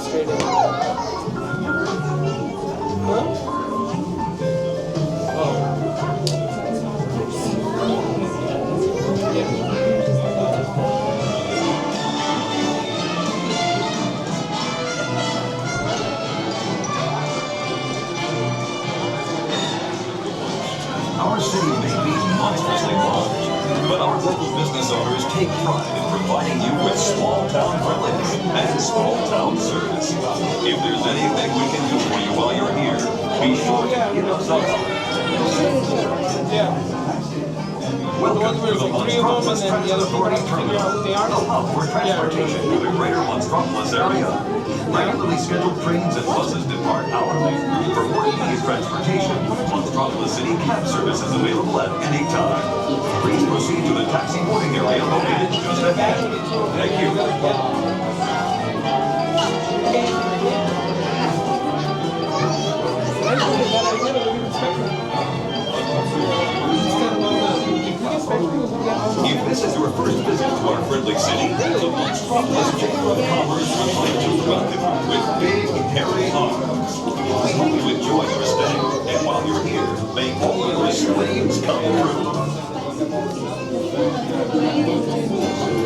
frustrated. Huh? Oh. Our city may be monstrously large, but our local business owners take pride in providing you with small-town friendliness and small-town service. If there's anything we can do for you while you're here, be sure to give us a call. Yeah. Welcome to the Monstropolis Transit Authority Terminal, the hub for transportation to the greater Monstropolis area. Regularly scheduled trains and buses depart hourly. For more ease transportation, Monstropolis City Cab Service is available at any time. Please proceed to the taxi boarding area located just ahead. Thank you. If this is your first visit to our friendly city, the Monstropolis Chamber of Commerce would like to welcome you with big, hairy arms. We hope you enjoy your stay, and while you're here, may all your dreams come true.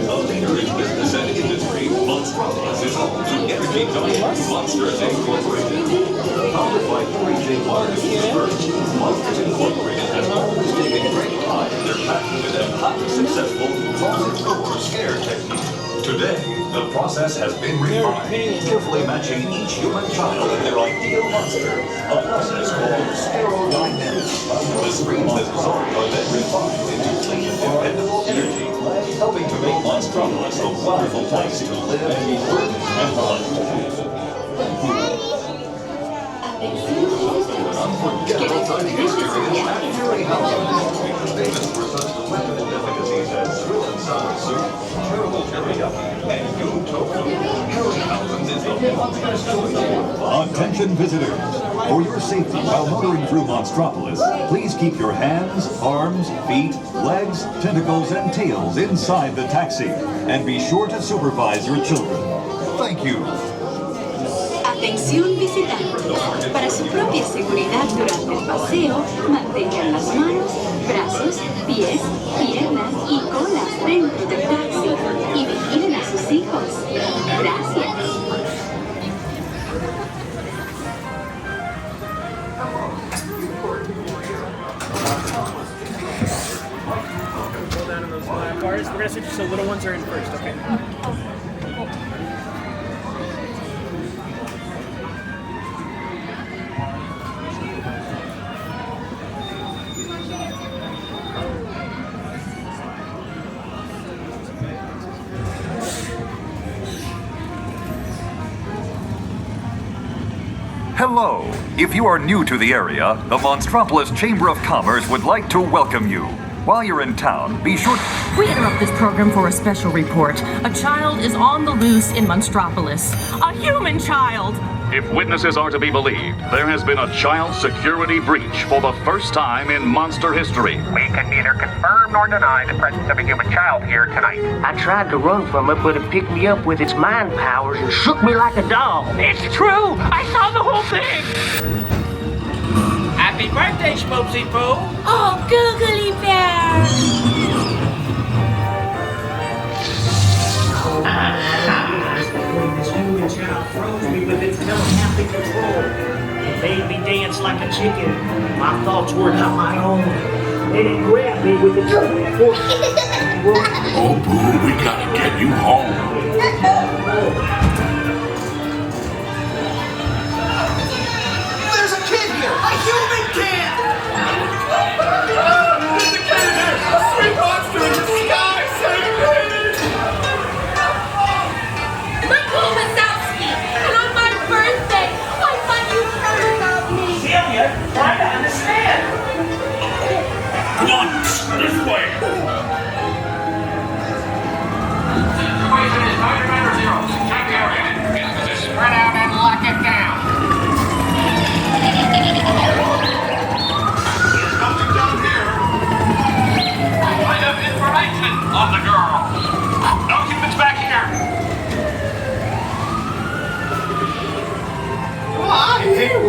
A leader in business and industry, Monstropolis is home to energy giant Monsters Incorporated. Founded by Henry J. Martin first, Monsters Incorporated has always taken great pride in their patented and highly successful closet-door scare technique. Today, the process has been refined, carefully matching each human child in their ideal monster, a process called stereodynamics. The screens that dissolve are then refined into clean, dependable energy, helping to make Monstropolis a wonderful place to live, work, and play. Unforgettable dining experience at Harry House. Famous for such delectable delicacies as swill and sour soup, terrible teriyaki, and goon tofu. Harry House is the best choice. Attention visitors. For your safety while motoring through Monstropolis, please keep your hands, arms, feet, legs, tentacles, and tails inside the taxi. And be sure to supervise your children. Thank you. Atención visitantes. Para su propia seguridad durante el paseo, mantengan las manos, brazos, pies, piernas y colas dentro del taxi y vigilen a sus hijos. Gracias. Go down in those live bars. We're gonna switch so little ones are in first, okay? Hello. If you are new to the area, the Monstropolis Chamber of Commerce would like to welcome you. While you're in town, be sure We interrupt this program for a special report. A child is on the loose in Monstropolis. A human child! If witnesses are to be believed, there has been a child security breach for the first time in monster history. We can neither confirm nor deny the presence of a human child here tonight. I tried to run from it, but it picked me up with its mind powers and shook me like a dog. It's true! I saw the whole thing! Happy birthday, Spopesy Poo! Oh, googly bear! This human child froze me with its telepathic control. It made me dance like a chicken. My thoughts were not my own. Then it grabbed me with its force. Oh, Boo, we gotta get you home. There's a kid here! A human kid! There's a kid here! A sweet monster in the sky! Save me! And on my birthday, I thought you heard about me. Celia, try to understand. Come on, this way. Situation is 99 or 0. Check area.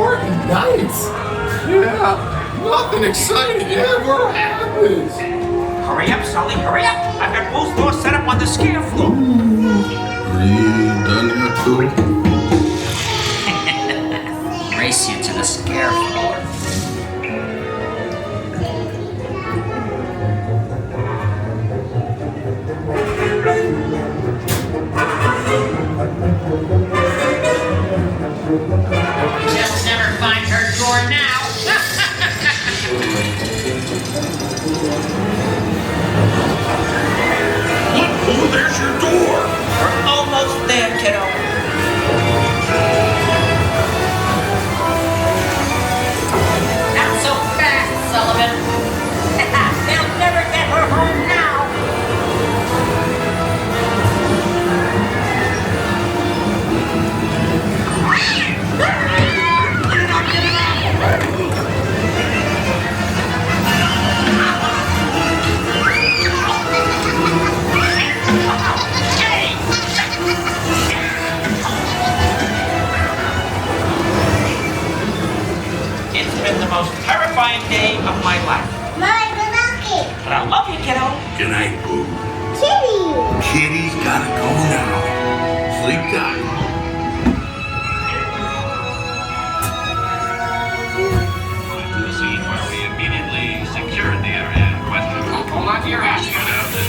boring nights. Yeah, nothing exciting ever happens. Hurry up, Sulley, hurry up! I've got both doors set up on the scare floor. Are you done yet, too? Race you to the scare floor. She'll never find her door now. What? Oh, there's your door. We're almost there, kiddo. Not so fast, Sullivan. They'll never get her home now. It's been the most terrifying day of my life. Mine, I love it. But I love you, kiddo. Good night, Boo. Kitty. Kitty's gotta go now. Sleep tight. To the scene where we immediately secured the area in question. Hold on to your ass.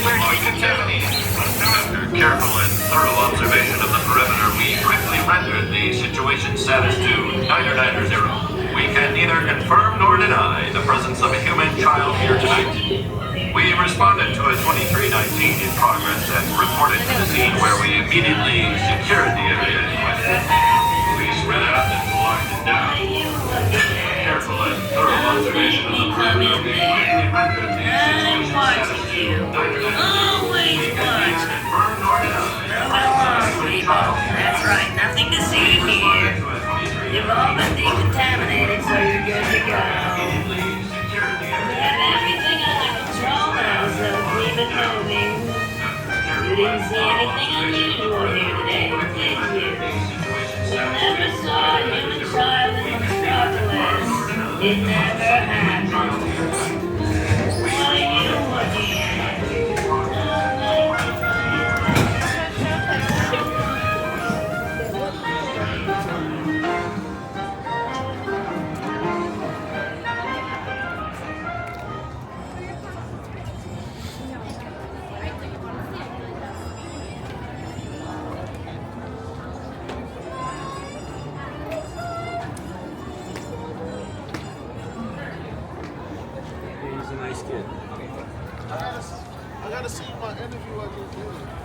Where are you contaminated? After careful and thorough observation of the perimeter, we quickly rendered the situation status to 990. We can neither confirm nor deny the presence of a human child here tonight. We responded to a 2319 in progress and reported to the scene where we immediately secured the area in question. We spread out and locked it down. Careful and thorough observation of the perimeter, we quickly rendered the situation status to 990. We can neither confirm nor deny. That's right, nothing to see here. You've all been decontaminated, so you're good to go. We have everything under control now, so keep it moving. You didn't see anything unusual here today, did you? You never saw a human child in Monstropolis. It never happened. What are you looking at? He's a nice kid. I gotta see my interview I just did.